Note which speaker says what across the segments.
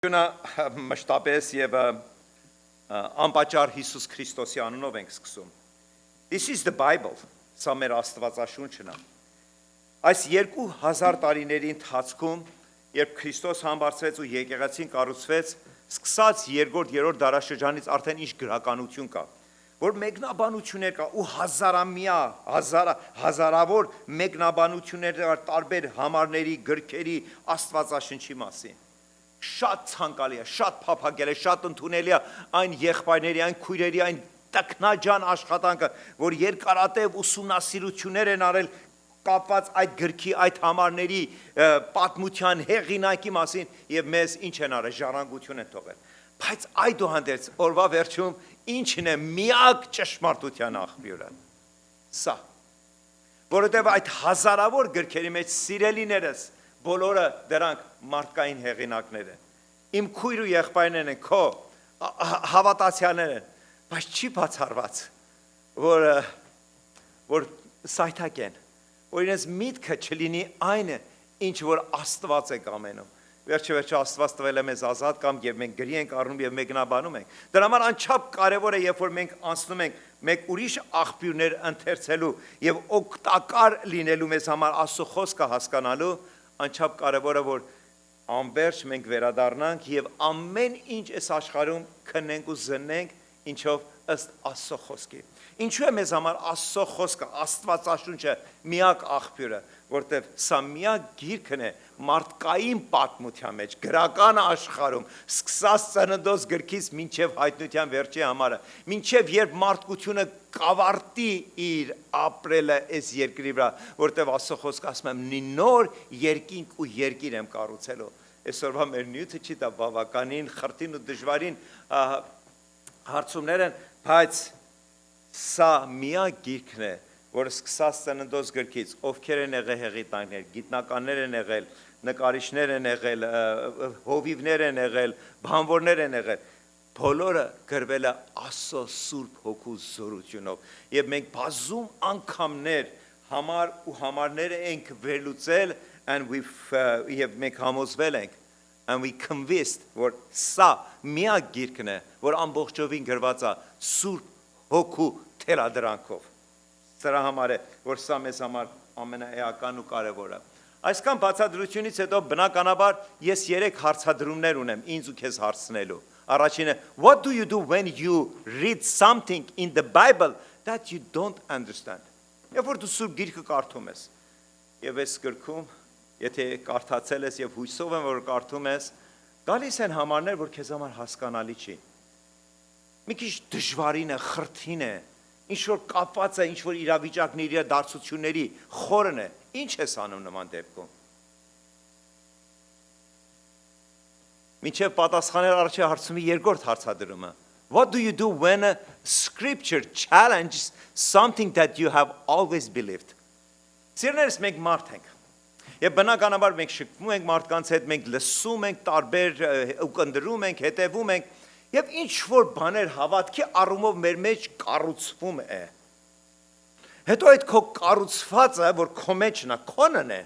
Speaker 1: Մշտապես եւ անպատճառ Հիսուս Քրիստոսի անունով ենք սկսում. This is the Bible, սա մեր Աստվածաշունչն է։ Այս 2000 տարիների ընթացքում, երբ Քրիստոս համբարձվեց ու եկեղեցին կառուցվեց, սկսած երկրորդ, երրորդ դարաշրջանից արդեն ինչ գրականություն կա, որ մեկնաբանություններ կա ու հազարավոր մեկնաբանություններ տարբեր համարների, գրքերի, Աստվածաշնչի մասին։ Շատ ցանկալի է, շատ փափագել է, շատ ընդունելի է այն եղբայրների, այն քույրերի, այն տքնաջան աշխատանքը, որ երկարատև ուսումնասիրություններ են արել կապված այդ գրքի, այդ համարների պատմության հեղինակի մասին եւ մեզ ինչ են արել, ժառանգություն են թողել։ Բայց այդուհանդերձ օրվա վերջում ինչն է միակ ճշմարտության աղբյուրը։ Սա, որովհետեւ այդ հազարավոր գրքերի մեջ սիրելիներս բոլորը դրանք մարդկային հեղինակներ են։ Իմ քույր ու եղբայրներն են, քո հավատացյալներ են, բայց չի բացառված, որ սայթակ են, որ իրենց միտքը չլինի այնը, ինչ որ Աստված է կամենում։ Վերջը Աստված տվել է մեզ ազատ կամ եւ մենք գրի ենք առնում եւ մեկնաբանում ենք։ Դրա համար անչափ կարեւոր է, երբ որ մենք անցնում ենք մեկ ուրիշ աղբյուրներ ընթերցելու եւ օգտակար լինելու մեզ համար Աստծո խոսքը հասկանալու, անչափ կարևոր է, որ անverջ մենք վերադառնանք եւ ամեն ինչ այս աշխարհում քննենք ու զննենք, ինչով ըստ Աստծո խոսքի։ Ինչու է մեզ համար Աստծո խոսքը, Աստվածաշունչը միակ աղբյուրը, որտեղ սա միակ գիրքն է մարդկային պատմության մեջ, գրական աշխարհում, սկսած ծննդոց գրքից մինչև հայտնության վերջի համարը, մինչև երբ մարդկությունը կավարտի իր ապրելը այս երկրի վրա, որտեղ Աստծո խոսքը ասում է՝ «Մի նոր երկինք ու երկիր եմ կառուցելու»։ Այսօրվա մեր նյութը չի դա բավականին խրտին ու դժվարին հարցումներ են, բայց սա միակ գիրքն է, որը սկսած ծննդոց գրքից, ովքեր են եղել հեղինակներ, գիտնականներ են եղել, նկարիչներ են եղել, հովիվներ են եղել, բանվորներ են եղել, բոլորը գրվել է Աստծո Սուրբ Հոգու զորությունով, եւ մենք բազում անգամներ համար ու համարներ ենք վերլուծել, եւ մենք համոզվել ենք, and we convinced, որ սա միակ գիրքն է, որ ամբողջովին գրված է Սուրբ Հոգու թելադրանքով։ Սրա համար է, որ սա մեզ համար ամենաեական ու կարևորը։ Այսքան բացատրությունից հետո բնականաբար ես 3 հարցադրումներ ունեմ ինձ ու քեզ հարցնելու։ Առաջինը, what do you do when you read something in the Bible that you don't understand? Երբ որ դու Սուրբ Գիրքը կարդում ես, եւ այս գրքում, եթե կարդացել ես եւ հույսով եմ, որ կարդում ես, գալիս են համարներ, որ քեզ համար հասկանալի չի։ Մի քիչ դժվարին է, խրթին է, ինչ որ կապված է, ինչ որ իրավիճակների, դարձությունների խորն է։ Ինչ ես անում նման դեպքում։ Մինչև պատասխանել առաջի հարցումի երկրորդ հարցադրումը։ What do you do when a scripture challenges something that you have always believed? Սիրելիներս, մենք մարդ ենք։ Եվ բնականաբար մենք շփվում ենք մարդկանց հետ, մենք լսում ենք, տարբեր ուկնդրում ենք, հետևում ենք, եւ ինչ որ բաներ հավատքի առումով մեր մեջ կառուցվում է։ Հետո այդ քո կառուցվածը, որ քո մեջն է, քոնն է։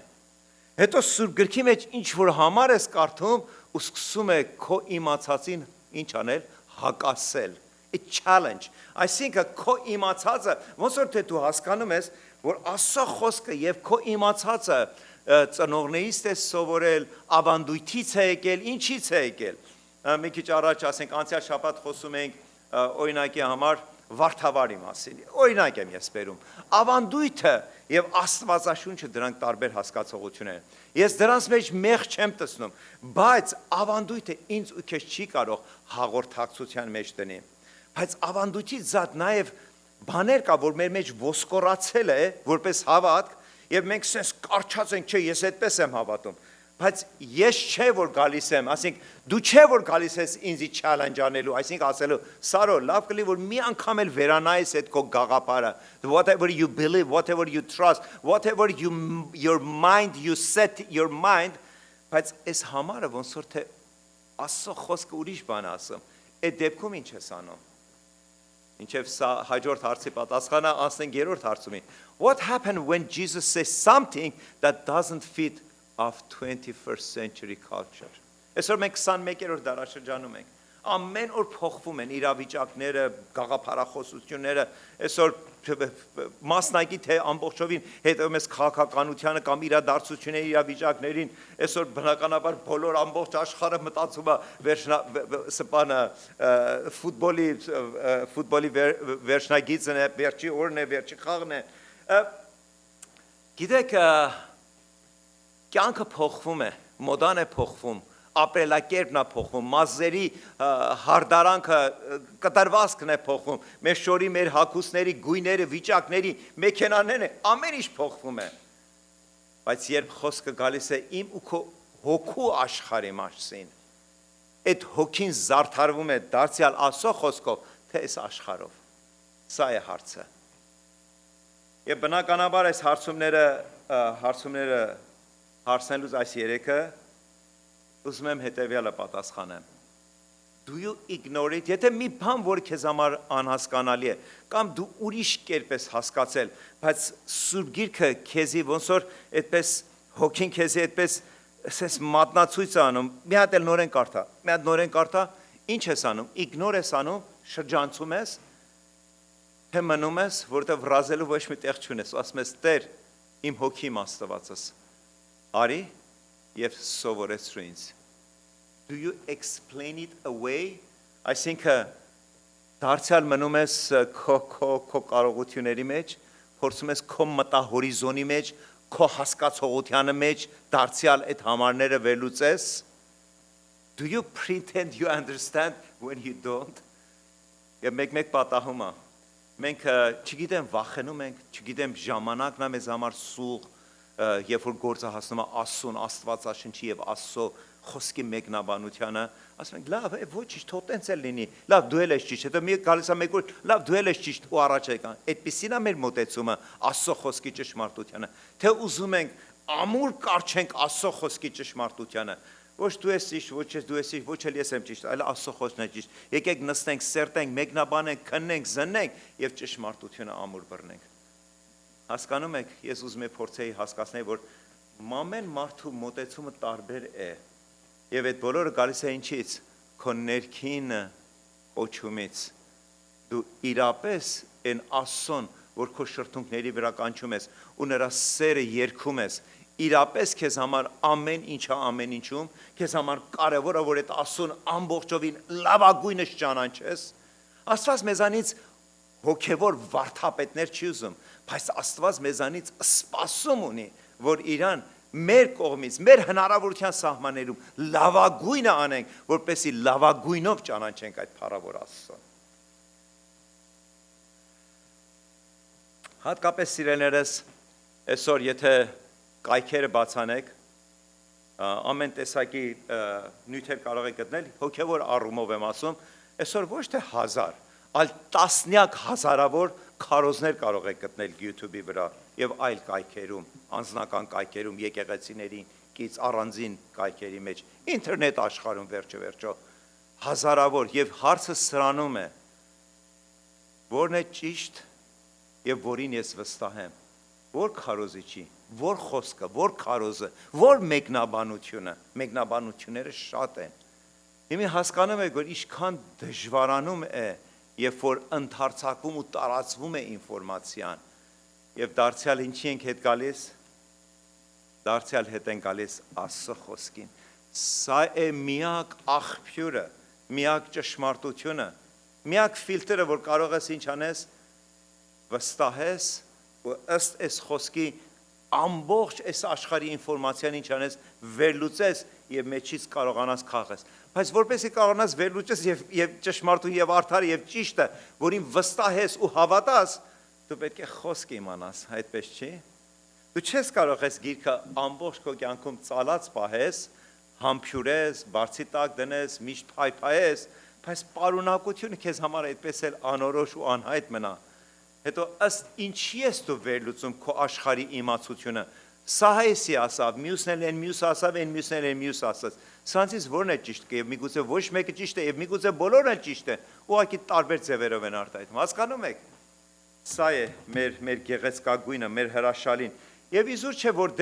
Speaker 1: Հետո Սուրբ Գրքի մեջ ինչ որ համար ես կարդում ու սկսում է քո իմացածին ինչ անել, հակասել։ A challenge։ Այսինքն քո իմացածը, ոնց որ թե դու հասկանում ես, որ Աստծո խոսքը եւ քո իմացածը ծնողներից է սովորել, ավանդույթից է եկել, ինչից է եկել։ Մի քիչ առաջ ասենք անցյալ շաբաթ խոսում ենք օրինակի համար վարդավարի մասին։ Օրինակ եմ ես բերում։ Ավանդույթը եւ Աստվածաշունչը դրանք տարբեր հասկացողություններ են։ Ես դրանց մեջ մեղ չեմ տեսնում, բայց ավանդույթը ինձ ու քեզ չի կարող հաղորդակցության մեջ դնի։ Բայց ավանդույթից զատ նաեւ բաներ կա, որ մեր մեջ ոսկորացել է որպես հավատք, եւ մենք sense կարճած ենք, չէ, ես այդպես եմ հավատում։ Բայց ես չէ որ գալիս եմ, ասենք դու չէ որ գալիս ես ինձի challenge անելու, այսինքն ասելու Սարո, լավ կլի որ մի անգամ էլ վերանայես այդ քո գաղափարը, whatever you believe, whatever you trust, whatever your mind you set your mind, բայց այս համարը ոնց որ թե Աստծո խոսքը ուրիշ բան ասում, այդ դեպքում ինչ ես անում։ Ինչեւ սա հաջորդ հարցի պատասխանը ասենք երրորդ հարցումին։ What happened when Jesus says something that doesn't fit of 21st century culture? Այսօր մենք 21-րդ դարաշրջանում ենք։ Ամեն օր փոխվում են իրավիճակները, գաղափարախոսությունները, այսօր մասնակի թե ամբողջովին հետևում ես քաղաքականությանը կամ իրադարձությունների իրավիճակներին, այսօր բնականաբար բոլոր ամբողջ աշխարհը մտածում է ֆուտբոլի վերջնագիծն է, վերջի օրն է, վերջի խաղն է։ Գիտեք, կյանքը փոխվում է, մոդան է փոխվում, ապրելակերպն է փոխվում, մազերի հարդարանքը, կտրվածքն է փոխվում, մեր շորի, մեր հագուստների, գույները, վիճակների, մեքենաները, ամեն ինչ փոխվում է։ Բայց երբ խոսքը գալիս է իմ ու քո հոգու աշխարհի մասին, այդ հոգին զարդարվում է դարձյալ Աստծո խոսքով, թե այս աշխարհով։ Սա է հարցը։ Եվ բնականաբար այս հարցումները հարցնելուց այս երեքը ուզում եմ հետևյալը պատասխանեմ։ Do you ignore it? Եթե մի բան, որ քեզ համար անհասկանալի է, կամ դու ուրիշ կերպ ես հասկացել, բայց Սուրբ Գիրքը քեզի ոնց որ այդպես հոգին քեզի այդպես ասես մատնացույց է անում, մի հատ էլ նորեն կարդա, ինչ ես անում, իգնոր ես անում, շրջանցում ես, թե մնում ես, որտեղ վրազելու ոչ մի տեղ չունես, ասում ես Տեր, իմ հոգիմ Աստվածս, արի եւ սովորեցրու ինձ։ Do you explain it away? Այսինքն դարձյալ մնում ես քո կարողությունների մեջ, փորձում ես քո մտահորիզոնի մեջ, քո հասկացողությանը մեջ դարձյալ այդ համարները վերլուծես։ Do you pretend you understand when you don't? Եվ մեկ պատահում է։ Մենք չգիտեմ վախենում ենք, չգիտեմ ժամանակն է մեզ համար սուղ, երբ որ գործը հասնում է Աստծուն, Աստվածաշնչի եւ Աստծո խոսքի մեկնաբանությանը, ասում ենք լավ, ոչ ճիշտ, թող տենց էլ լինի, լավ դու էլ ես ճիշտ, հետո մի գալիս է մեկ օր, լավ դու էլ ես ճիշտ ու առաջ եկան։ Այդպեսին է մեր մոտեցումը Աստծո խոսքի ճշմարտությանը, թե ուզում ենք ամուր կարճենք Աստծո խոսքի ճշմարտությանը, ոչ դու ես ճիշտ, ոչ ես դու ես ճիշտ, ոչ էլ ես եմ ճիշտ, այլ Աստծո խոսքն է ճիշտ։ Եկեք նստենք, սերտենք, մեկնաբանենք, քննենք, զննենք եւ ճշմարտությունը ամուր բռնենք։ Հասկանում եք, ես ուզում եմ փորձեի հասկացնել, որ ամեն մարդու մոտեցումը տարբեր է։ Եվ այդ բոլորը գալիս է ինչից, քո ներքին օչումից, դու իրապես են Աստծուն, որ քո շրթունքների վրա կանչում ես ու նրա սերը երգում ես, իրապես քեզ համար ամեն ինչը ամեն ինչում, քեզ համար կարևոր է, որ այդ Աստծուն ամբողջովին լավագույնս ճանաչես, Աստված մեզանից հոգևոր վարդապետներ չի ուզում, բայց Աստված մեզանից սպասում ունի, որ իրան մեր կողմից, մեր հնարավորության սահմաններում լավագույնը անենք, որպեսզի լավագույնով ճանաչենք այդ փառավոր Աստծուն։ Հատկապես սիրելիներս, այսօր եթե կայքերը բացանեք, ամեն տեսակի նյութեր կարող եք գտնել, հոգևոր առումով եմ ասում, այսօր ոչ թե 1000, այլ տասնյակ հազարավոր քարոզներ կարող եք գտնել YouTube-ի վրա եւ այլ կայքերում, անձնական կայքերում, եկեղեցիներին, կից առանձին կայքերի մեջ, ինտերնետ աշխարհում վերջո հազարավոր եւ հարցը սրանում է, որն է ճիշտ եւ որին ես վստահեմ, որ քարոզիչի, որ խոսքը, որ քարոզը, որ մեկնաբանությունները շատ են։ Հիմա հասկանում եք, որ ինչքան դժվարանում է, երբ որ ընդարձակվում ու տարածվում է ինֆորմացիան, եւ դարձյալ ինչի ենք հետ գալիս, դարձյալ հետ են գալիս Աստծո խոսքին։ Սա է միակ աղբյուրը, միակ ճշմարտությունը, միակ ֆիլտրը, որ կարող ես ինչ անես, վստահես ու ըստ այս խոսքի ամբողջ այս աշխարհի ինֆորմացիան ինչ անես, վերլուծես եւ մեջից կարողանաս քաղես։ Բայց որպեսզի կարողանաս վերլուծես եւ ճշմարտուն եւ արդար եւ ճիշտը, որին վստահես ու հավատաս, դու պետք է խոսք իմանաս, այդպես չի։ Դու չես կարող ես գիրքը ամբողջ քո կյանքում ծալած պահես, համբյուրես, բարձի տակ դնես, միշտ փայփայես, բայց պարունակությունը քեզ համար այդպես էլ անորոշ ու անհայտ մնա։ Հետո ըստ ինչի ես դու վերլուծում քո աշխարհի իմացությունը։ Սա էսի ասավ, մյուսն էլ են մյուս ասավ, են մյուսն էլ են մյուս ասած։ Սրանցից որն է ճիշտ, եւ միգուցե ոչ մեկը ճիշտ է, եւ միգուցե բոլորն էլ ճիշտ է, ուղղակի տարբեր ձևերով են արտահայտվում։ Հասկանում եք։ Սա է մեր գեղեցկագույնը, մեր հրաշալին։ Եվ իզուր չէ, որ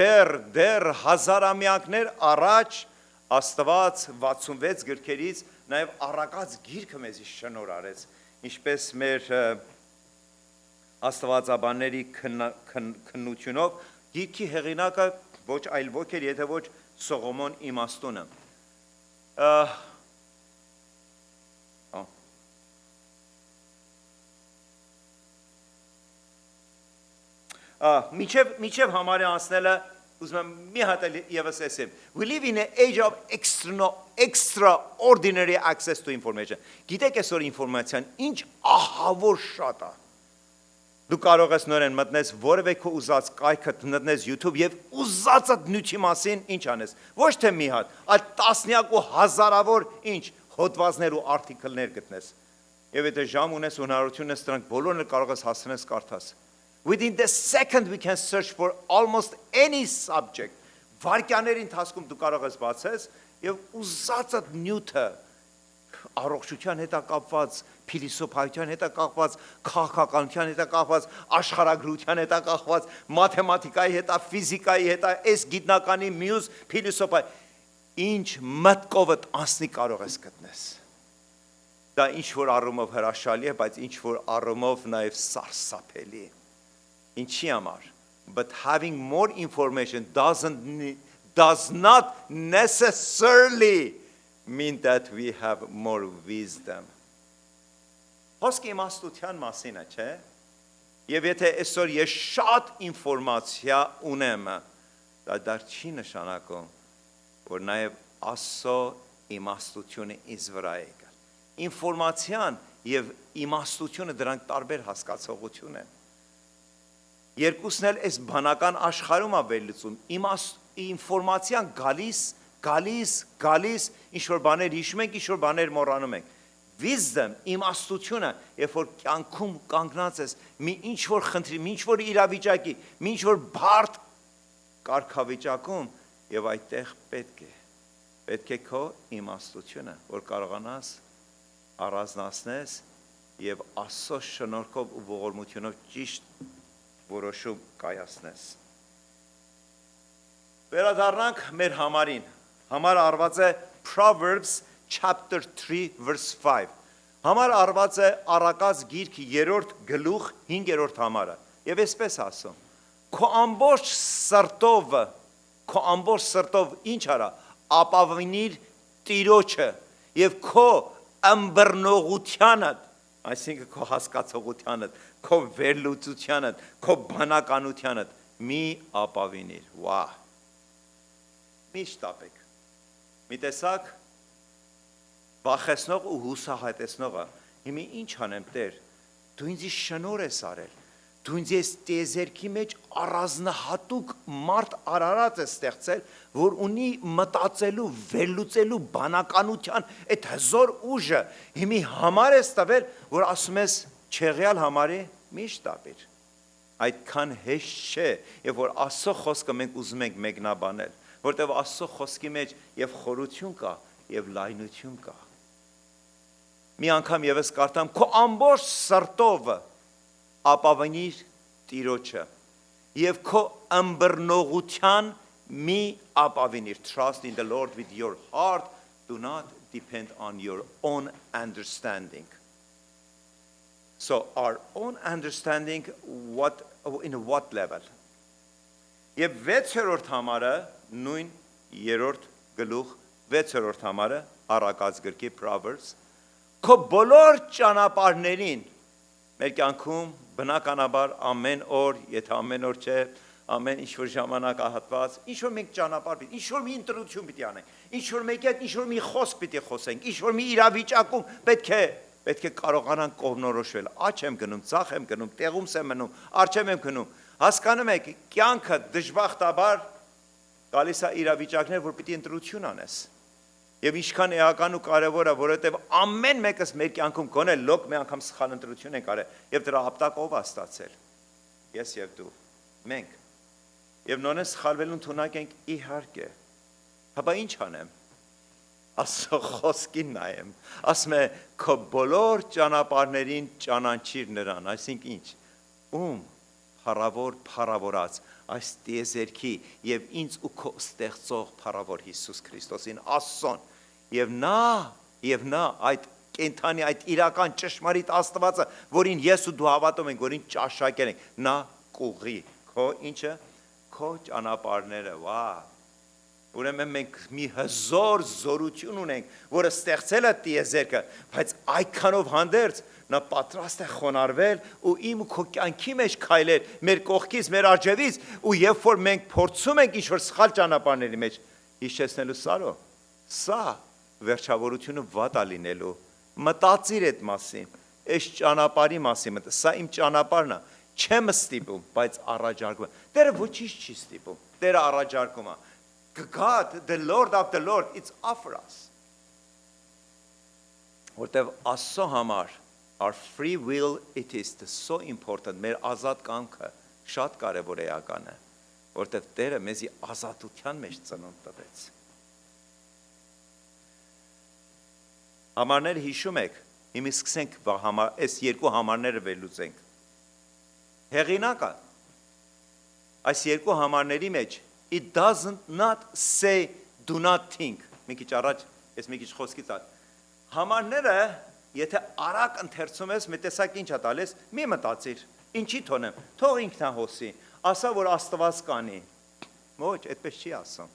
Speaker 1: դեռ հազարամյակներ առաջ Աստված 66 գրքերից նաև առակած գիրքը մեզի շնոր արեց, ինչպես մեր աստվածաբանների քննությունով գիրքի հեղինակը ոչ այլ ոք էր, եթե ոչ Սողոմոն իմաստունը։ Միջև համարի անցնելը ուզում եմ մի հատ ևս ասեմ. We live in an age of extraordinary access to information. Գիտեք այսօր ինֆորմացիան ինչ ահավոր շատ է։ Դու կարող ես նորեն մտնես որևէ քո ուզած կայքը մտնես YouTube եւ ուզածդ նյութի մասին ինչ անես։ Ոչ թե մի հատ, այլ տասնյակ ու հազարավոր ինչ հոդվածներ ու արտիկլներ գտնես։ Եվ եթե ժամ ունես ու հնարավորություն ես դրանք բոլորն կարող ես հասցնես կարդաս։ Within the second we can search for almost any subject. Վարքյաների ընթացքում դու կարող ես բացես եւ ուզածդ նյութը առողջության հետ կապված, փիլիսոփայության հետ կապված, քաղաքականության հետ կապված, աշխարհագրության հետ կապված, մաթեմատիկայի հետ, ֆիզիկայի հետ, այս գիտնականի մյուս փիլիսոփայ, ինչ մտքովդ անցնի կարող ես գտնես։ Դա ինչ որ առումով հրաշալի է, բայց ինչ որ առումով նաեւ սարսափելի։ Ինչի համար? But having more information does not necessarily mean that we have more wisdom. Խոսքը իմաստության մասին է, չէ՞։ Եվ եթե այսօր ես շատ ինֆորմացիա ունեմ, դա չի նշանակում, որ նաև Աստծո իմաստությունը ինձ վրա է եկել։ Ինֆորմացիան եւ իմաստությունը դրանք տարբեր հասկացողություն են։ Երկուսն էլ այս բանական աշխարհում է վերլուծում։ Ինֆորմացիան գալիս, ինչ որ բաներ հիշում ենք, ինչ որ բաներ մոռանում ենք։ Wisdom, իմաստությունը, երբ որ կյանքում կանգնած ես, մի ինչ որ խնդրի, մի ինչ որ իրավիճակի, մի ինչ որ բարդ կարգավիճակում, եւ այդտեղ պետք է քո իմաստությունը, որ կարողանաս առանձնացնես եւ Աստծո շնորհքով ու ողորմությունով ճիշտ որոշում կայացնես։ Վերադառնանք մեր համարին։ Համարը արված է Proverbs chapter 3 verse 5։ Համարը արված է Առակաց գիրք 3-րդ գլուխ 5-րդ համարը։ Եվ այսպես ասում. Քո ամբողջ սրտով ինչ արա, ապավինիր Տիրոջը եւ քո ըմբռնողությանը, այսինքն քո հասկացողությանը, քո վերլուծությանը, քո բանականությանը մի ապավինիր։ Վա։ Մի շտապեք։ Մի տեսակ վախեցնող ու հուսահատեցնողը, հիմա ինչ անեմ Տեր, դու ինձ շնորհ ես արել, դու ինձ ես տիեզերքի մեջ առանձնահատուկ մարդ արարած ես ստեղծել, որ ունի մտածելու, վերլուծելու բանականության այդ հզոր ուժը, հիմա համար ես տվել, որ ասում ես չեղյալ համարի մի շտապիր։ Այդքան հեշտ չէ, եւ որ Աստծո խոսքը մենք ուզում ենք մեկնաբանել, որտեղ Աստծո խոսքի մեջ եւ խորություն կա, եւ լայնություն կա։ Մի անգամ եւս կարդամ քո ամբողջ սրտով ապավինիր Տիրոջը եւ քո ըմբռնողության մի ապավինիր, trust in the Lord with your heart, do not depend on your own understanding. So our own understanding in what level? Եվ 6-րդ համարը նույն 3-րդ գլուխ 6-րդ համարը Առակաց գրքի Proverbs քո բոլոր ճանապարհներին մեր կյանքում բնականաբար ամեն օր, եթե ամեն օր չէ, ամեն ինչ որ ժամանակահատված, ինչ որ մենք ճանապարհ պիտի, ինչ որ մի ընտրություն պիտի անենք, ինչ որ մեկի հետ ինչ որ մի խոսք պիտի խոսենք, ինչ որ մի իրավիճակում պետք է կարողանանք կողմնորոշվել, աջ եմ գնում, ցախ եմ գնում, տեղում եմ մնում, արջև եմ գնում։ Հասկանում եք, կյանքը դժբախտաբար գալիս է իրավիճակներ, որ պիտի ընտրություն անես։ Եվ ինչքան էական ու կարևոր է, որովհետև ամեն մեկս մեր կյանքում գոնե լոկ մի անգամ սխալ ընտրություն ենք արել, եւ դրա ապտակը ով է ստացել։ Ես եւ դու, մենք։ Եվ նորեն սխալվելուն թունակ ենք իհարկե։ Հապա ինչ անեմ։ Աստծո խոսքին նայեմ, ասում է քո բոլոր ճանապարհներին ճանաչիր նրան, այսինքն ինչ։ Ում փառավորած այս տիեզերքի եւ ինձ ու քո ստեղծող փառավոր Հիսուս Քրիստոսին Աստծուն եւ նա այդ կենթանի այդ իրական ճշմարիտ Աստվածը, որին ես ու դու հավատում ենք, որին ճաշակել ենք, նա կուղի քո ինչը քո ճանապարհները, վա։ Ուրեմն մենք մի հզոր զորություն ունենք, որը ստեղծել է տիեզերքը, բայց այդքանով հանդերձ նա պատրաստ է խոնարհվել ու իմ ու քո կյանքի մեջ քայլել, մեր կողքից, մեր արջևից, ու երբ որ մենք փորձում ենք ինչ-որ սխալ ճանապարհների մեջ հիշեցնելու սա վերջավորությունը վատ է լինելու, մտածիր այդ մասին, այս ճանապարհի մասին, սա իմ ճանապարհն է, չեմ ստիպում, բայց առաջարկում եմ, Տերը ոչինչ չի ստիպում, Տերը առաջարկում է, God, the Lord of the Lord, it's offer us. Որտեվ Աստծո համար, our free will, it is so important, մեր ազատ կամքը շատ կարևոր էական է, որտեվ Տերը մեզի ազատության մեջ ծնունդ տվեց։ Համարները հիշում եք, հիմա սկսենք այս երկու համարները վերլուծենք։ Հեղինակը, այս երկու համարների մեջ, it doesn't not say do not think, մի քիչ առաջ, ես մի քիչ խոսքից ալ, համարները, եթե արագ ընթերցում ես, մի տեսակ ինչ է տալիս, մի մտածիր, ինչի թոնեմ, թող ինքն հոսի, ասա, որ Աստված կանի, ոչ, այդպես չի ասում,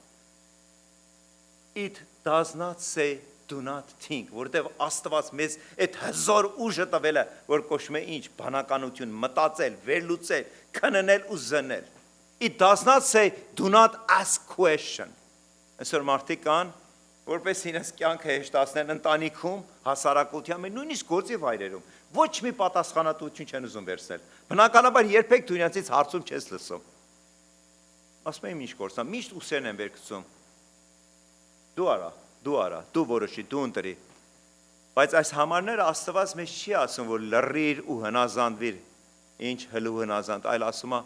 Speaker 1: it does not say do not think, որտև Աստված մեզ այդ հզոր ուժը տվել է, որ կոչվում է ինչ, բանականություն, մտածել, վերլուծել, քննել ու զնել, it does not say do not ask question, այսօր մարդիկ կան, որպես իրենց կյանքը հեշտացնեն ընտանիքում, հասարակության մեջ, նույնիսկ գործի վայրերում, ոչ մի պատասխանատվություն չեն ուզում վերցնել, բնականաբար երբեք դու իրենցից հարցում չես լսում, ասում եմ ինչ գործամ, միշտ ուսերն են վերգցում, դու արա, դու որոշի, դու ընտրի, բայց այս համարները Աստված մեզ չի ասում, որ լռիր ու հնազանդվիր, ինչ հլու հնազանդ, այլ ասում է,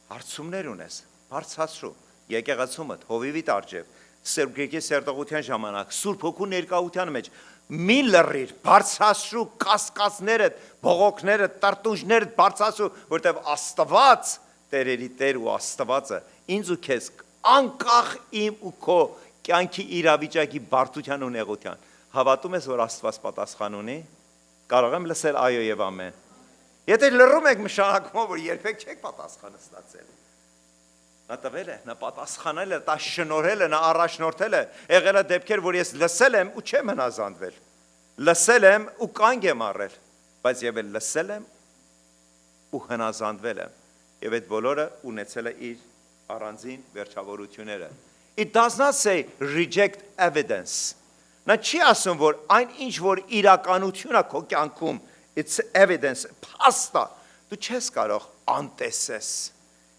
Speaker 1: հարցումներ ունես, բարձրացրու, եկեղեցումդ, հովիվիդ արջև, Սուրբ Գրքի սերտողության ժամանակ, Սուրբ Հոգու ներկայության մեջ, մի լռիր, բարձրացրու կասկածներդ, բողոքներդ, տրտունջներդ բարձրացրու, որտեղ Աստված, Տերերի Տեր ու Աստվածը, ինձ ու քեզ անկախ իմ ու քո կյանքի իրավիճակի բարդության ու նեղության, հավատում ես, որ Աստված պատասխան ունի, կարող եմ լսել այո եւ ամեն։ Եթե լռում եք նշանակում, որ երբեք չեք պատասխանը ստացել։ Նա տվել է, նա պատասխանել է, նա շնորհել է, նա առաջնորդել է, եղել է դեպքեր, որ ես լսել եմ ու չեմ հնազանդվել, լսել եմ ու կանգ եմ առել, բայց եւ էլ լսել եմ ու հնազանդվել եմ, եւ այդ բոլորը ունեցել է իր առանձին վերջավորությունները։ It does not say reject evidence. Նա չի ասում, որ այն ինչ որ իրականություն է քո կյանքում, it's evidence, փաստա, դու չես կարող անտեսես։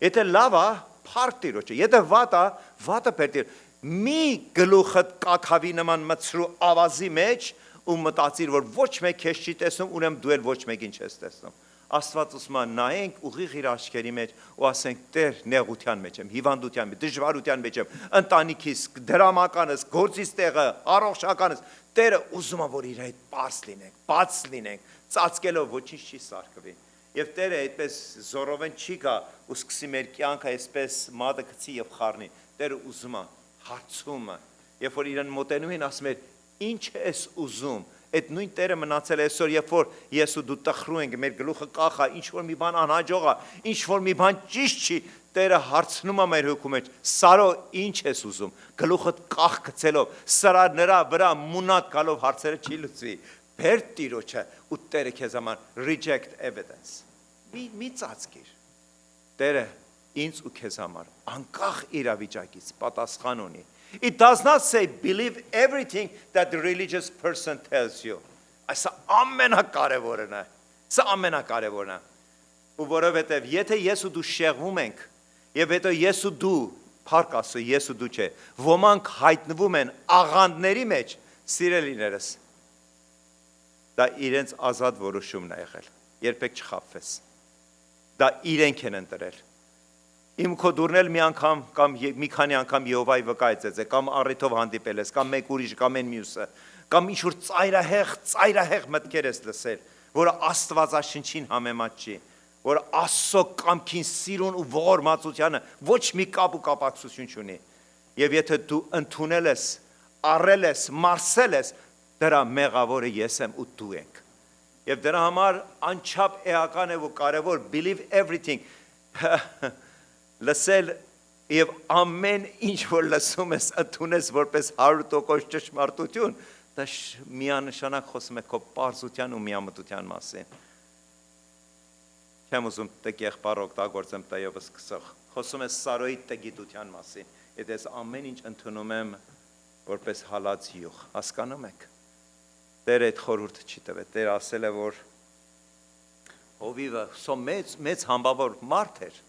Speaker 1: Եթե լավ է, փառք Տիրոջը, եթե վատ է, վատը բերտիր։ Մի գլուխդ կակավի նման մցրու ավազի մեջ ու մտածիր, որ ոչ մեկ քեզ չի տեսնում, ուրեմն դու էլ ոչ մեկին չես տեսնում։ Աստված ուսում է նայենք ուղիղ իր աչքերի մեջ ու ասենք Տեր նեղության մեջ եմ, հիվանդության մեջ, դժվարության մեջ եմ, ընտանիքիս, դրամականս, գործիս տեղը, առողջականս, Տերը ուզում է որ իր հետ պարզ լինենք, բաց լինենք, ծածկելով ոչինչ չի սարքվի։ Եվ Տերը այդպես զորովեն չի գա ու սկսի մեր կյանքը այսպես մատը գցի եւ խառնի։ Տերը ուզում է հարցումը, երբ որ իրեն մոտենում են ասում են ինչ ես ուզում։ Այդ նույն Տերը մնացել է այսօր, երբ որ ես ու դու տխրում ենք, մեր գլուխը կախ է, ինչ որ մի բան անհաջող է, ինչ որ մի բան ճիշտ չի, Տերը հարցնում է մեր հոգու մեջ, Սարո, ինչ ես ուզում, գլուխդ կախ գցելով, սրա նրա վրա մունատ գալով հարցերը չի լուծվի, բեր Տիրոջը ու Տերը քեզ համար reject evidence։ Մի ծածկիր։ Տերը ինձ ու քեզ համար անկախ իրավիճակից պատասխան ունի։ It does not say believe everything that the religious person tells you. Սա ամենակարևորն է։ Սա ամենակարևորն է։ Ու որովհետև եթե ես ու դու շեղվում ենք, եւ հետո ես ու դու, փառք Աստծո, ես ու դու չէ, ոմանք հայտնվում են աղանդների մեջ, սիրելիներս, դա իրենց ազատ որոշումն է եղել։ Երբեք չխաբվես։ Դա իրենք են ընտրել։ Իմ քո դուրնել մի անգամ կամ մի քանի անգամ Եհովայի վկայեցեց, կամ առիթով հանդիպել ես, կամ մեկ ուրիշ, կամ այն մյուսը, կամ ինչ որ ծայրահեղ մտքեր ես լսել, որը Աստվածաշնչին համեմատ չի։ որ Աստծո կամքին սիրուն ու ողորմածությանը ոչ մի կապ ու կապակցություն չունի։ Եվ եթե դու ընդունել ես, առել ես, մարսել ես, դրա մեղավորը ես եմ ու դու ենք։ Եվ դրա համար անչափ էական է ու կարևոր believe everything լսել եւ ամեն ինչ որ լսում ես ընդունես որպես 100% ճշմարտություն, դա միանշանակ խոսում է քո պարզության ու միամտության մասին։ Չեմ ուզում տեղ եղբայր օգտագործեմ տեևս սկսող։ Խոսում ես Սարոյի տգիտության մասին։ Եթե ես ամեն ինչ ընդունում եմ որպես հալած յուղ, հասկանում եք։ Տերը այդ խորհուրդը չի տվել։ Տերը ասել է, որ հովիվը սո մեծ համբավոր մարդ էր։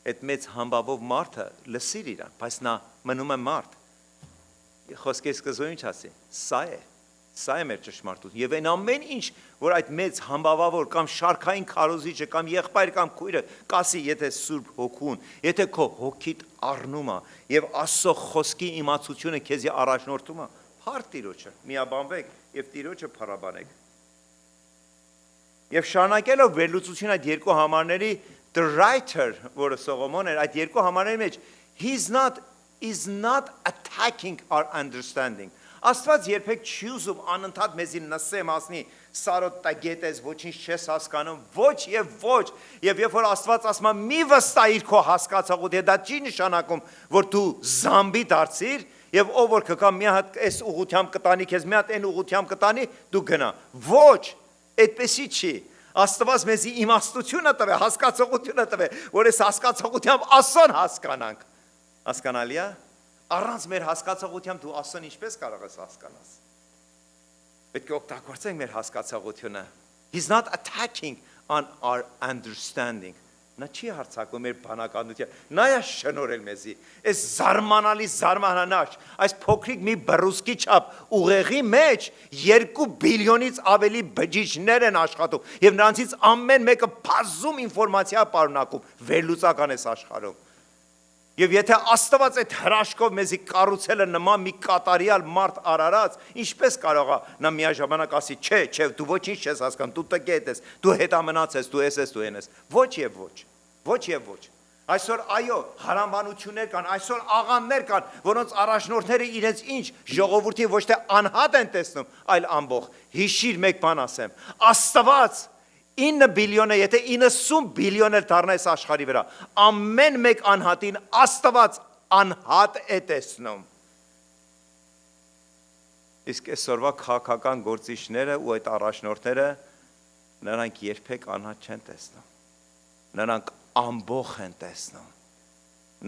Speaker 1: Այդ մեծ համբավով մարդը լսիր իրան, բայց նա մնում է մարդ։ Խոսքի սկզբում ինչ ասի։ Սա է մեր ճշմարտությունը։ Եվ այն ամեն ինչ, որ այդ մեծ համբավավոր կամ շարքային քարոզիչը կամ եղբայր կամ քույրը կասի, եթե Սուրբ Հոգուն, եթե քո հոգիդ առնում է եւ Աստծո խոսքի իմացությունը քեզի առաջնորդում է, փառ Տիրոջը, միաբանվեք եւ Տիրոջը փառաբանեք։ Եվ շարունակելով վերլուծություն այդ երկու համարների the writer, որը Սողոմոն էր, այդ երկու համարների մեջ, is not attacking our understanding. Աստված երբեք չի ուզում անընդհատ մեզի նսեմ ասնի, Սարոտ տագետ ես, ոչինչ չես հասկանում, ոչ եւ ոչ, եւ երբ որ Աստված ասում է մի վստահիր քո հասկացողությունը, դա չի նշանակում, որ դու զամբի դարձիր, եւ ով որ կգա մի հատ այս ուղությամբ կտանի քեզ, մի հատ այն ուղությամբ կտանի, դու գնա։ Ոչ, այդպեսի չի։ Աստված մեզի իմաստությունը տվե, հասկացողությունը տվե, որ այս հասկացողությամբ Աստծուն հասկանանք։ Հասկանալի է։ Առանց մեր հասկացողությամբ դու Աստծուն ինչպես կարող ես հասկանալ։ Պետք է օգտագործենք մեր հասկացողությունը։ He's not attacking on our understanding. Նա չի հարձակվում մեր բանականությամբ։ Նա է շնորհել մեզի։ Այս զարմանալի զարմանանաչ, այս փոքրիկ մի բռուսկի չափ ուղեղի մեջ 2 բիլիոնից ավելի բջիջներ են աշխատում, եւ նրանցից ամեն մեկը բազում ինֆորմացիա պարունակում, վերլուծական է աշխարհում։ Եվ եթե Աստված այդ հրաշքով մեզի կառուցել է նման մի կատարյալ մարդ արարած, ինչպես կարող է նա միաժամանակ ասի, չէ, դու ոչինչ չես հասկանում, դու տգետ ես, դու հետամնաց ես, դու ես, դու ես։ Ոչ եւ ոչ։ Ոչ եւ ոչ։ Այսօր այո, հարանվանություններ կան, այսօր աղանդներ կան, որոնց առաջնորդները իրենց ինչ ժողովրդի ոչ թե անհատ են տեսնում, այլ ամբողջ։ Հիշիր մեկ բան ասեմ։ Աստված 9 բիլիոնը, եթե 90 բիլիոն էլ դառնա այս աշխարհի վրա, ամեն մեկ անհատին Աստված անհատ է տեսնում։ Իսկ այսօրվա քաղաքական գործիչները ու այդ առաջնորդները նրանք երբեք անհատ չեն տեսնում։ Նրանք ամբողջ են տեսնում։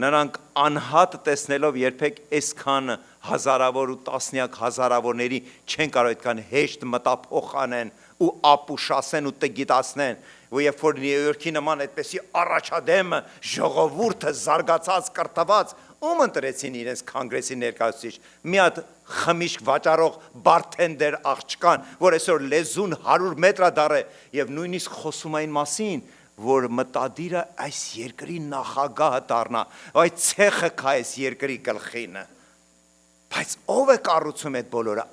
Speaker 1: Նրանք անհատ տեսնելով երբեք այսքան հազարավոր ու տասնյակ հազարավորների չեն կարող այդքան հեշտ մտափոխանեն ու ապուշասեն ու տգիտացնեն, ու երբ որ Նյու Յորքի նման այդպեսի առաջադեմ ժողովուրդը զարգացած կրթված, ում ընտրեցին իրենց կոնգրեսի ներկայացուցիչ, մի հատ խմիչք վաճառող բարթենդեր աղջկան, որ այսօր լեզուն 100 մետր դառե եւ նույնիսկ խոսում այն մասին, որ մտադիրը այս երկրի նախագահը դառնա, այդ ցեխը կա այս երկրի գլխին։ Բայց ով է կառուցում այդ բոլորը,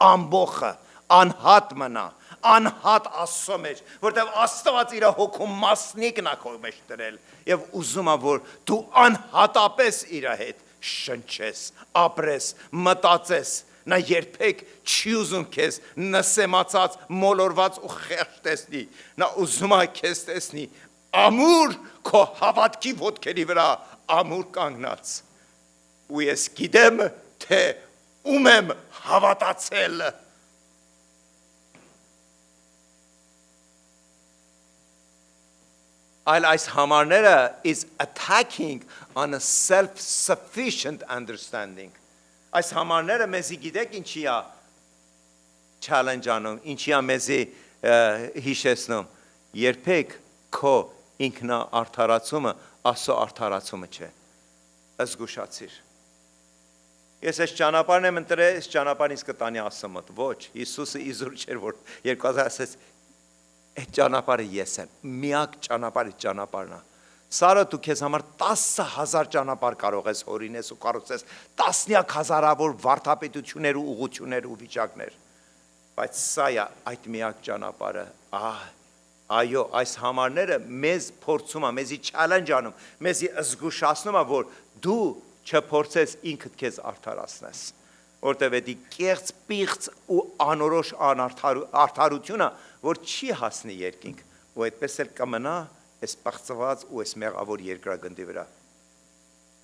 Speaker 1: ամբողջը, անհատ մնա, անհատ Աստծո մեջ, որտեղ Աստված իր հոգու մասնիկն է քո մեջ դրել եւ ուզում է որ դու անհատապես իր հետ շնչես, ապրես, մտածես։ Նա երբեք չի ուզում քեզ նսեմացած, մոլորված ու խեղճ տեսնի։ Նա ուզում է քեզ տեսնի ամուր քո հավատքի ոտքերի վրա, ամուր կանգնած։ Ու ես գիտեմ, թե ում եմ հավատացել։ Այլ այս համարները is attacking on a self-sufficient understanding. Այս համարները մեզի գիտեք ինչի է challenge անում, ինչի է մեզի հիշեցնում, երբեք քո ինքնա արդարացումը Աստծո արդարացումը չէ, զգուշացիր։ Ես այս ճանապարհն եմ ընտրել, այս ճանապարհին ինձ կտանի Աստծո մոտ, ոչ, Հիսուսը իզուր չէր, որ 2000 ասեց, այդ ճանապարհը ես եմ, միակ ճանապարհն է։ Սարը դու քեզ համար 10,000 ճանապարհ կարող ես հորինես ու կառուցես, տասնյակ հազարավոր վարդապետություններ ու ուղղություններ ու վիճակներ, բայց սա է այդ միակ ճանապարհը, Այո, այս համարները մեզ փորձում է, մեզի challenge անում, մեզի զգուշացնում է, որ դու չփորձես ինքդ քեզ արդարացնես, որտեղ էդի կեղծ պիղծ ու անորոշ արդարությունը, որ չի հասնի երկինք, ու այդպես էլ կմնա այս պղծված ու այս մեղավոր երկրագնդի վրա.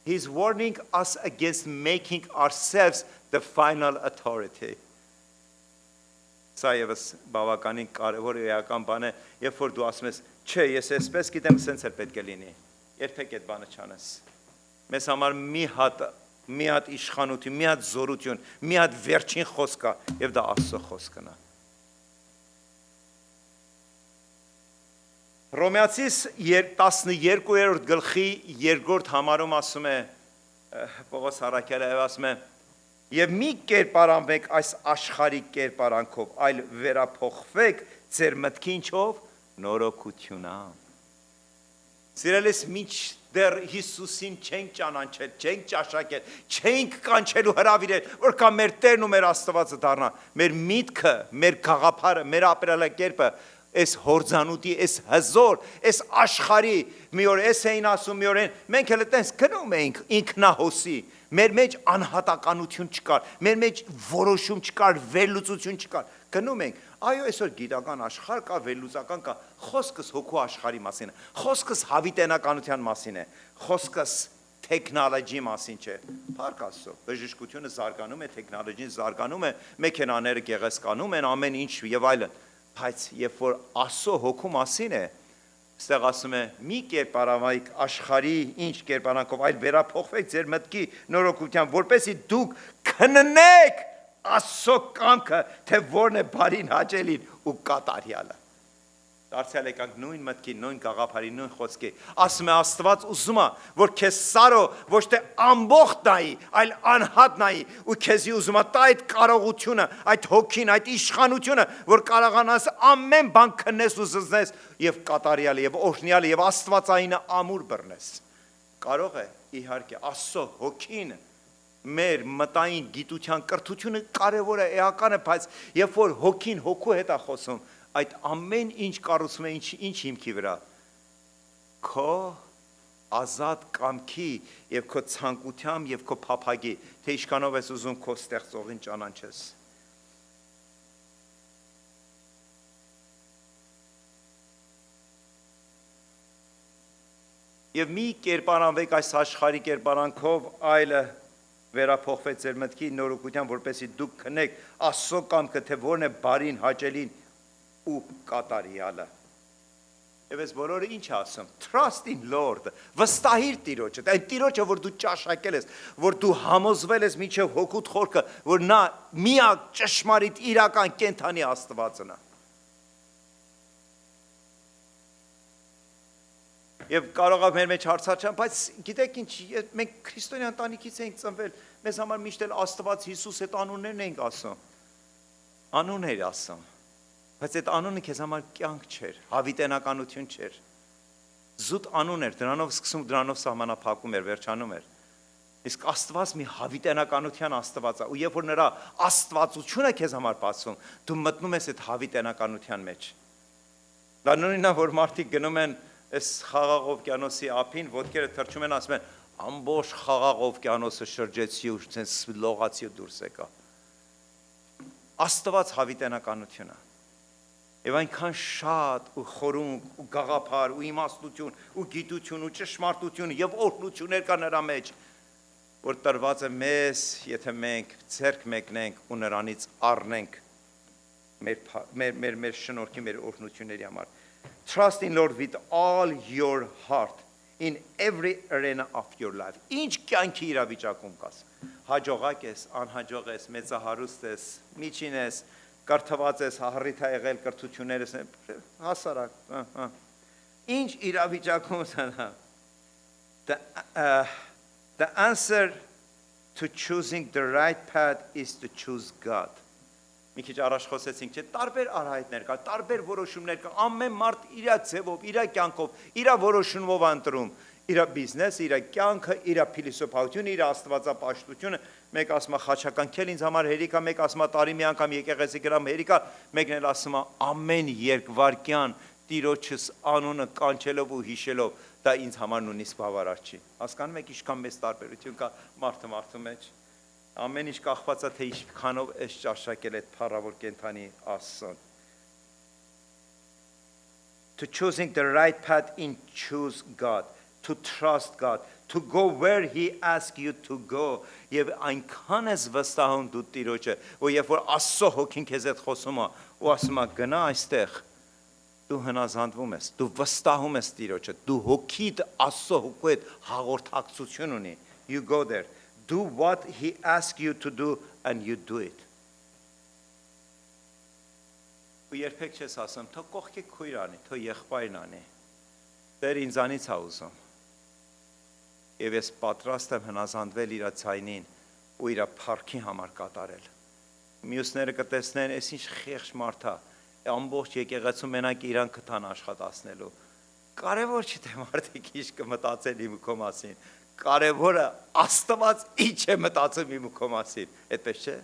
Speaker 1: He's warning us against making ourselves the final authority. Սա ևս բավականին կարևոր էական բան է, երբ որ դու ասում ես, չէ, ես այսպես գիտեմ, սենց էլ պետք է լինի, երբեք այդ բանը չանես։ Մեզ համար մի հատ իշխանություն, մի հատ զորություն, մի հատ վերջին խոսք կա, եւ դա Աստծո խոսքն է։ Հռոմեացիս 12-րդ գլխի 2-րդ համարում ասում է Պողոս առաքյալը ասում է. Եվ մի կերպարանվեք այս աշխարհի կերպարանքով, այլ վերափոխվեք ձեր մտքի ինչով նորոգությունով։ Սիրելիս, մինչդեռ Հիսուսին չենք ճանաչել, չենք ճաշակել, չենք կանչելու հրավիրել, որ կա մեր Տերն ու մեր Աստվածը դառնա, մեր միտքը, մեր գաղափարը, մեր ապրելակերպը այս հորձանուտի, այս հզոր, այս աշխարհի, մի օր էս էին ասում, մի օր են, մենք էլ այդպես գնում էինք ինքնահոսի, մեր մեջ անհատականություն չկար, մեր մեջ որոշում չկար, վերլուծություն չկար, գնում ենք, այո, այսօր գիտական աշխարհ կա, վերլուծական կա, խոսքս հոգու աշխարհի մասին է, խոսքս հավիտենականության մասին է, խոսքս տեխնոլոգիի մասին չէ, փառք Աստծո, բժշկությունը զարգանում է, տեխնոլոգիան զարգանում է, մեքենաները գեղեցկանում են, ամեն ինչ եւ այլն, բայց երբ որ Աստծո հոգու մասին է, այստեղ ասում է մի կերպարանվեք աշխարհի ինչ կերպարանքով, այլ վերափոխվեք ձեր մտքի նորոգությամբ, որպեսզի դուք քննեք Աստծո կամքը, թե որն է բարին, հաճելին ու կատարյալը։ Դարձյալ եկանք նույն մտքի, նույն գաղափարի, նույն խոսքի։ Ասում է Աստված ուզում է, որ քեզ սարո ոչ թե ամբողջ նայի, այլ անհատ նայի, ու քեզի ուզում է տա այդ կարողությունը, այդ հոգին, այդ իշխանությունը, որ կարողանաս ամեն բան քննես ու զզնես եւ կատարյալը եւ օրհնյալը եւ Աստվածայինը ամուր բռնես։ Կարող է, իհարկե, Աստծո հոգին մեր մտային գիտության կրթությունը կարևոր է, էական է, բայց երբ որ հոգին հոգու հետ է խոսում, այդ ամեն ինչ կառուցում է ինչ հիմքի վրա, քո ազատ կամքի եւ քո ցանկությամբ եւ քո փափագի, թե ինչքանով ես ուզում քո ստեղծողին ճանաչես։ Եվ մի կերպարանվեք այս աշխարհի կերպարանքով, այլը վերափոխվեք ձեր մտքի նորոգությամբ, որպեսզի դուք քնեք Աստծո կամքը, թե որն է բարին, հաճելին ու կատարյալը։ Եվ այս բոլորը ինչ ասում, trust in Lord, վստահիր Տիրոջը, այն Տիրոջը, որ դու ճաշակել ես, որ դու համոզվել ես մինչև հոգուտ խորքը, որ նա միակ ճշմարիտ իրական կենթանի Աստվածն է։ Եվ կարող է մեր մեջ հարցաչան, բայց գիտեք ինչ, մենք քրիստոնյա ընտանիքից ենք ծնվել, մեզ համար միշտ էլ Աստված Հիսուս այդ անուններն ենք ասում, անուններ ասում, բայց այդ անունը քեզ համար կյանք չէր, հավիտենականություն չէր, զուտ անուն էր, դրանով սկսում, դրանով սահմանափակում էր, վերջանում էր, իսկ Աստված մի հավիտենականության Աստված է, ու երբ որ նրա աստվածությունը քեզ համար բացում, դու մտնում ես այդ հավիտենականության մեջ։ Դա նույնն է, որ մարդիկ գնում են այս Խաղաղ օվկիանոսի ափին, ոտքերը թռչում են, ասում են, ամբողջ Խաղաղ օվկիանոսը շրջեցի ու ցենց լողացի ու դուրս եկա։ Աստված հավիտենականություն է։ Եվ այնքան շատ ու խորունկ ու գաղափար ու իմաստություն ու գիտություն ու ճշմարտություն եւ օրհնություններ կա նրա մեջ, որ տրված է մեզ, եթե մենք ցերկ մեկնենք ու նրանից առնենք մեր շնորհքի, մեր օրհնությունների համար։ Trust in Lord with all your heart in every arena of your life. Ինչ կյանքի իրավիճակում կաս։ Հաջողակ ես, անհաջող ես, մեծահարուստ ես, միջին ես, կրթված ես, հառիթ է եղել կրթություններս, հասարակ, ինչ իրավիճակում սանա։ The answer to choosing the right path is to choose God. Մի քիչ առաջ խոսեցինք, չէ, տարբեր արահետներ կա, տարբեր որոշումներ կա, ամեն մարդ իր ձևով, իր կյանքով, իր որոշումով ընտրում, իր բիզնեսը, իր կյանքը, իր փիլիսոփայությունը, իր աստվածապաշտությունը, մեկ ասում է խաչականքել ինձ համար հերիքա, մեկ ասում է տարի մի անգամ եկեղեցի գրամ հերիքա, մեկն էլ ասում է ամեն երկվարկյան Տիրոջս անունը կանչելով ու հիշելով, դա ինձ համար նույնիսկ բավարար չի։ Հասկանում եք, ինչքան մեծ տարբերություն կա մարդու մեջ։ Ամեն ինչ կախված է, թե ինչքանով ես ճաշակել այդ փառավոր կենդանի Աստծուն։ To choosing the right path in choose God, to trust God, to go where he asks you to go, եւ այնքան ես վստահում դու Տիրոջը, որ երբ որ Աստծո հոգին քեզ հետ խոսում է, ու ասում է գնա այստեղ, դու հնազանդվում ես, դու վստահում ես Տիրոջը, դու հոգիդ Աստծո հոգու հետ հաղորդակցություն ունի, you go there, do what he asks you to do and you do it. Ու երբեք չես ասում, թող կողքի քույր անի, թող եղբայրն անի, Տեր ինձանից է ուզում, եւ ես պատրաստ եմ հնազանդվել իր ցայնին ու իր փառքի համար կատարել։ Մյուսները կտեսնեն, այս ինչ խեղճ մարդ է, ամբողջ եկեղեցու մենակ իրան կթան աշխատացնելու։ Կարևոր չի թե մարդիկ ինչ կմտածեն իմ քո մասին, կարևորը Աստված ինչ է մտածում իմ քո մասին, այդպես չէ։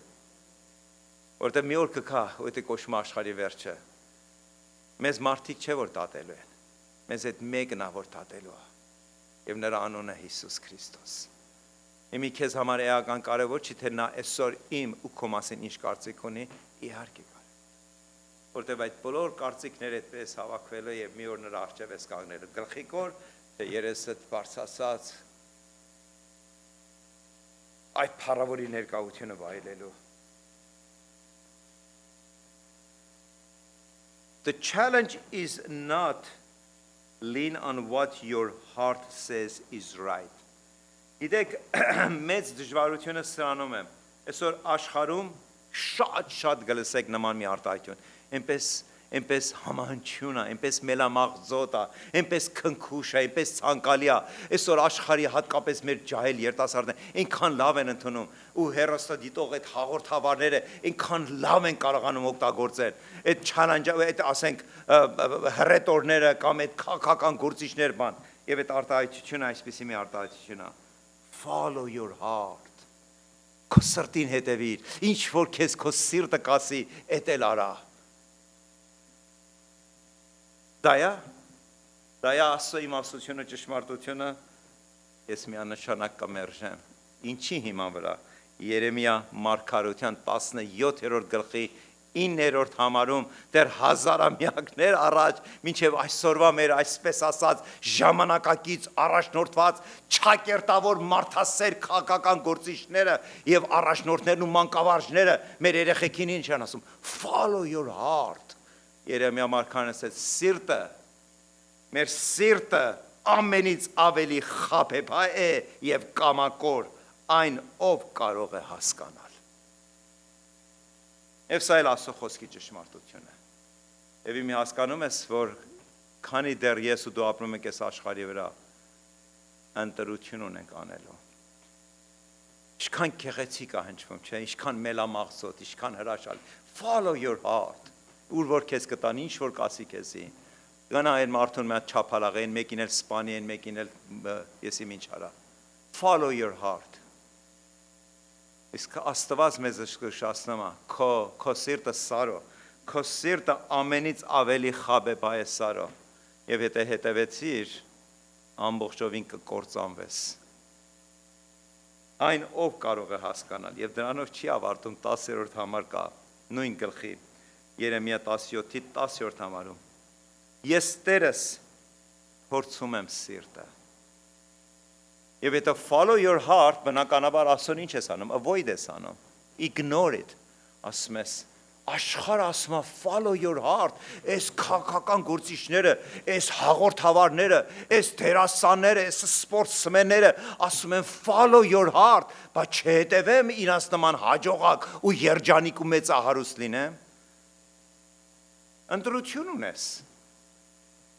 Speaker 1: Որտեղ մի օր կգա, որտե կոչվում աշխարհի վերջը։ Մեզ մարդիկ չէ որ տատելու են։ Մեզ այդ մեկն է որ տատելու է։ Եվ նրա անունը Հիսուս Քրիստոս։ Իմի քեզ համար էական կարևոր չի թե նա այսօր իմ ու քո մասին ինչ կարծիք ունի, իհարկե կար։ Որտեղ այդ բոլոր կարծիքները այդպես հավաքվելու եւ մի օր նրա առջև ես կանգնելու գլխիկոր, թե երեսդ բարձրացած այդ փառավորի ներկայությունը վայելելու։ The challenge is not lean on what your heart says is right. Գիտեք, մեծ դժվարությունը սրանում է։ Այսօր աշխարհում շատ գլսեք նման մի արտահայտություն։ Այնպես համահնչյուն է, այնպես մելամաղձոտ է, այնպես քնքուշ է, այնպես ցանկալի է։ Այսօր աշխարհի հատկապես մեր ջահել երիտասարդները այնքան լավ են ընդունում ու հերոստատիտող այդ հաղորդավարները այնքան լավ են կարողանում օգտագործել։ Այդ challenge, այդ ասենք հռետորները կամ այդ քաղաքական գործիչներ բան, եւ այդ արտահայտությունը այսպեսի մի արտահայտություն է։ Follow your heart. Քո սրտին հետևիր, ինչ որ քեզ քո սիրտը կասի, էդ էլ արա։ Դա է Աստծո իմաստությունը, ճշմարտությունը, ես միանշանակ կմերժեմ։ Ինչի հիման վրա։ Երեմիա մարգարոության 17-րդ գլխի 9-րդ համարում դեռ հազարամյակներ առաջ մինչև այսօրվա մեր այսպես ասած ժամանակակից առաջնորդված չակերտավոր մարդասեր քաղաքական գործիչները եւ առաջնորդներն ու մանկավարժները մեր երեխեքին ինչ են ասում, follow your heart. Երեմիա մարգարեն ասեց, սիրտը, մեր սիրտը ամենից ավելի խաբեբա է եւ կամակոր, այն ով կարող է հասկանալ։ Եվ սա էլ Աստծո խոսքի ճշմարտություն է։ Եվ իմի հասկանում ես, որ քանի դեռ ես ու դու ապրում ենք այս աշխարհի վրա, ընտրություն ունենք անելու։ Ինչքան գեղեցիկ է հնչվում, չէ՞, ինչքան մելամաղձոտ, ինչքան հրաշալի։ Follow your heart. Ուր որ քեզ կտան, ինչ որ կասի քեզի։ Գնա այն մարդուն մի հատ չափալաղ, այն մեկին էլ սպանի, այն մեկին էլ ես իմ ինչ արա։ Follow your heart. Իսկ Աստված մեզ շշացնում է, քո սիրտը սարո, քո սիրտը ամենից ավելի խաբեբա է սարո, եւ եթե հետևեցիր, ամբողջովին կկործանվես։ Այն ով կարող է հասկանալ, եւ դրանով չի ավարտում 10-րդ համար կա, նույն գլխի, Երեմիա 17-ի 10-րդ համարում։ Ես Տերս փորձում եմ սիրտը։ Եվ եթե follow your heart, բնականաբար Աստծուն ինչ ես անում, avoid ես անում, ignore it, ասում ես, աշխարհը ասում է follow your heart, այս քաղաքական գործիչները, այս հաղորդավարները, այս դերասանները, այս սպորտսմենները ասում են follow your heart, բայց չհետևեմ իրանց նման հաջողակ ու երջանիկ ու մեծահարուստ լինեմ։ Ընտրություն ունես,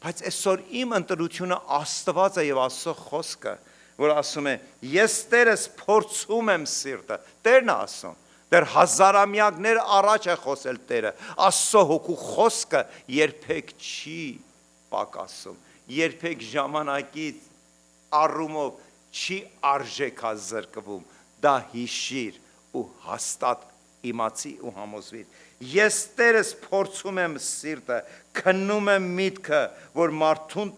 Speaker 1: բայց այսօր իմ ընտրությունը Աստված է եւ Աստծո խոսքը, որ ասում է, ես Տերս փորձում եմ սիրտը, Տերն է ասում, դեռ հազարամյակներ առաջ է խոսել Տերը, Աստծո հոգու խոսքը երբեք չի պակասում, երբեք ժամանակից առումով չի արժեքազրկվում, դա հիշիր ու հաստատ իմացի ու համոզվիր, Ես Տերս փորձում եմ սիրտը, քննում եմ միտքը, որ մարդուն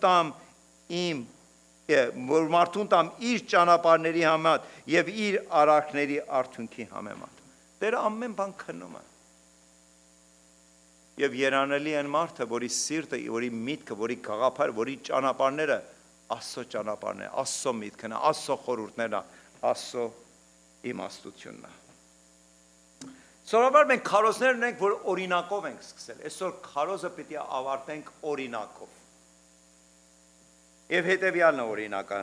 Speaker 1: տամ իր ճանապարհների համեմատ եւ իր արարքների արդյունքի համեմատ։ Տերը ամեն բան քննում է։ Եվ երանելի են մարդը, որի սիրտը, որի միտքը, որի գաղափարը, որի ճանապարհները Աստծո ճանապարհն է, Աստծո միտքն է, Աստծո խորհուրդներն է, Աստծո իմաստությունն է։ Սովորաբար մենք քարոզներ ունենք, որ օրինակով ենք սկսել։ Այսօր քարոզը պիտի ավարտենք օրինակով։ Եվ հետևյալն է օրինակը։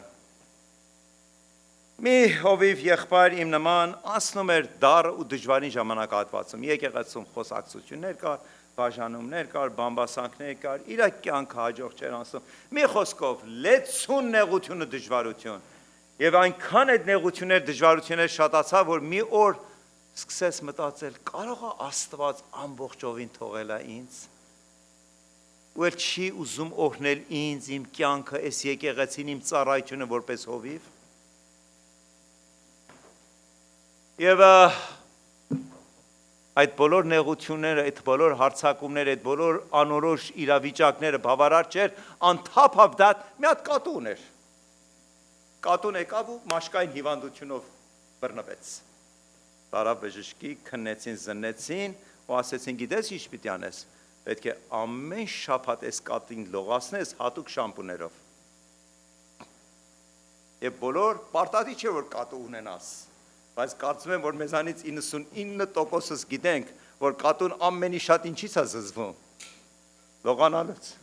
Speaker 1: Մի հովիվ եղբայր իմ նման անցնում էր դառը ու դժվարին ժամանակահատվածում։ Եկեղեցում խոսակցություններ կար, բաժանումներ կար, բամբասանքներ կար, իր կյանքը հաջող չէր անցնում։ Մի խոսքով, լեցուն նեղությունը դժվարություն։ Եվ այնքան այդ նեղություններ, դժվարություններ շատացավ, որ մի օր սկսեց մտածել, կարող է Աստված ամբողջովին թողել է ինձ։ Ու էլ չի ուզում օրհնել ինձ, իմ կյանքը, այս եկեղեցին, իմ ծառայությունը որպես հովիվ։ Եվ այդ բոլոր նեղությունները, այդ բոլոր հարձակումները, այդ բոլոր անորոշ իրավիճակները բավարար չէր, on top of that մի հատ կատու ուներ։ Կատուն եկավ ու մաշկային հիվանդությունով բռնվեց։ Տարավ բժշկի, քննեցին, զննեցին ու ասեցին, գիտես ինչ պիտի անես, պետք է ամեն շաբաթ այս կատին լողացնես հատուկ շամպուներով։ Եվ բոլոր պարտադի չէ, որ կատու ունենաս, բայց կարծում եմ, որ մեզանից 99%-ս գիտենք, որ կատուն ամենի շատ ինչից է զզվում, լողանալուց։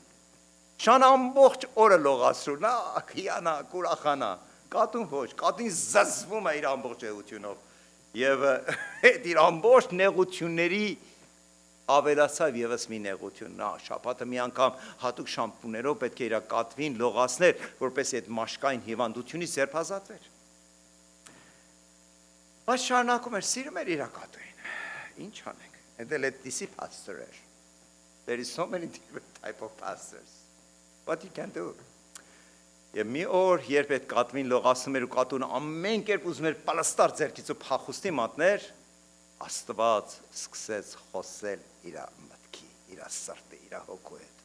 Speaker 1: Շան ամբողջ օրը լողացրու, նա հիանա, կուրախանա, կատուն ոչ, կատուն զզվում է իր ամբողջ էությունով։ Եվ այդ իր ամբողջ նեղությունների ավելացավ եւս մի նեղություն, նա շաբաթը մի անգամ հատուկ շամպուներով պետք է իր կատվին լողացներ, որպես այդ մաշկային հիվանդությունից ձերբազատվեր։ Բայց շարունակում էր, սիրում էր իր կատուին։ Ինչ անենք։ Այդ էլ այդպիսի pastor էր։ There is so many different type of pastors. What you can do? Եվ մի օր, երբ այդ կատվին լողացնում էր ու կատուն ամեն կերպ ուզում էր պալստար ձեռքից ու փախուստի մատներ, Աստված սկսեց խոսել իր մտքի, իր սրտի, իր հոգու հետ։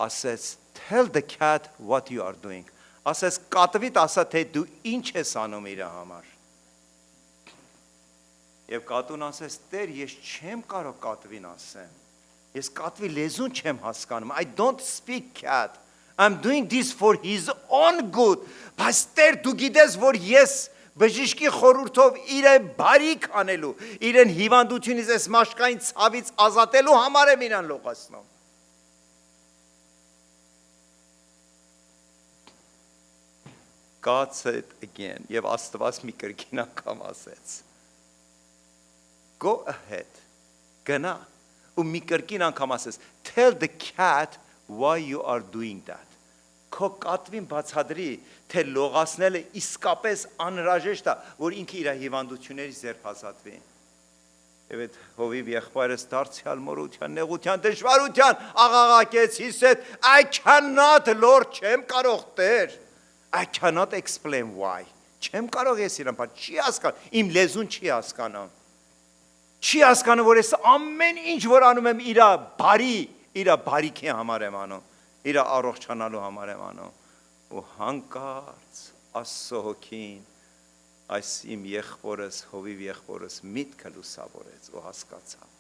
Speaker 1: Ասեց, tell the cat what you are doing. Ասեց, կատվիդ ասա, թե դու ինչ ես անում իր համար։ Եվ կատուն ասեց, Տեր, ես չեմ կարող կատվին ասեմ։ Ես կատվի լեզուն չեմ հասկանում։ I don't speak cat. I'm doing this for his own good. Բայց Տեր, դու գիտես, որ ես բժշկի խորհուրդով իրեն բարիք անելու, իրեն հիվանդությունից այս մաշկային ցավից ազատելու համար եմ իրան լողացնում։ God said again, եւ Աստված մի կրկին անգամ ասեց. Go ahead. Գնա ու մի կրկին անգամ ասեց, tell the cat why you are doing that. Քո կատվին բացադրի, թե լողացնելը իսկապես անհրաժեշտ է, որ ինքը իր հիվանդություններից ձերբազատվի։ Եվ այդ հովիվ եղբայրս դարձյալ մորության, նեղության, դժվարության աղաղակեց, he said, I cannot, Lord, չեմ կարող Տեր, I cannot explain why, չեմ կարող ես իրան, բայց չի հասկանում, իմ լեզուն չի հասկանում, չի հասկանում, որ ես ամեն ինչ, որ անում եմ իր բարիքի համար եմ անում, իր առողջանալու համար եմ անում, ու հանկարծ Աստծո հոգին այս իմ եղբորս, հովիվ եղբորս միտքը լուսավորեց ու հասկացավ։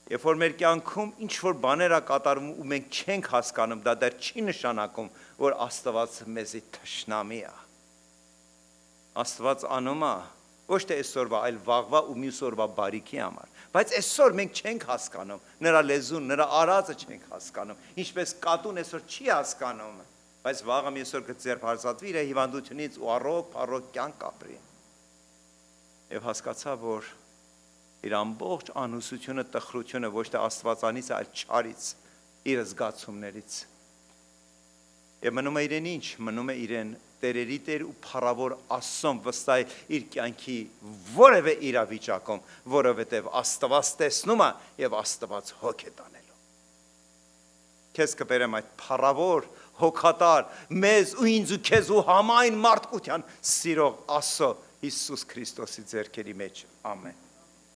Speaker 1: Երբ որ մեր կյանքում ինչ-որ բաներ է կատարվում ու մենք չենք հասկանում, դա դեռ չի նշանակում, որ Աստված մեզի թշնամի է։ Աստված անում է, ոչ թե այսօրվա, այլ վաղվա ու մյուս օրվա բարիքի համար։ Բայց այսօր մենք չենք հասկանում, նրա լեզուն, նրա արածը չենք հասկանում, ինչպես կատուն այսօր չի հասկանում, բայց վաղը մի այսօր կձերբազատվի իր հիվանդությունից ու առողջ կյանք ապրի։ Եվ հասկացա, որ իր ամբողջ անհուսությունը, տխրությունը ոչ թե Աստվածանից, այլ չարից, իր զգացումներից։ Եվ մնում է իրեն ինչ, մնում է իրեն Տերերի Տեր ու փառավոր Աստծուն վստահ իր կյանքի որևէ իրավիճակում, որովհետև Աստված տեսնում է եւ Աստված հոգ է տանելու։ Քեզ կբերեմ այդ փառավոր, հոգատար, մեզ ու ինձ ու քեզ ու համայն մարդկության սիրող Աստծո Հիսուս Քրիստոսի ձեռքերի մեջ։ Ամեն։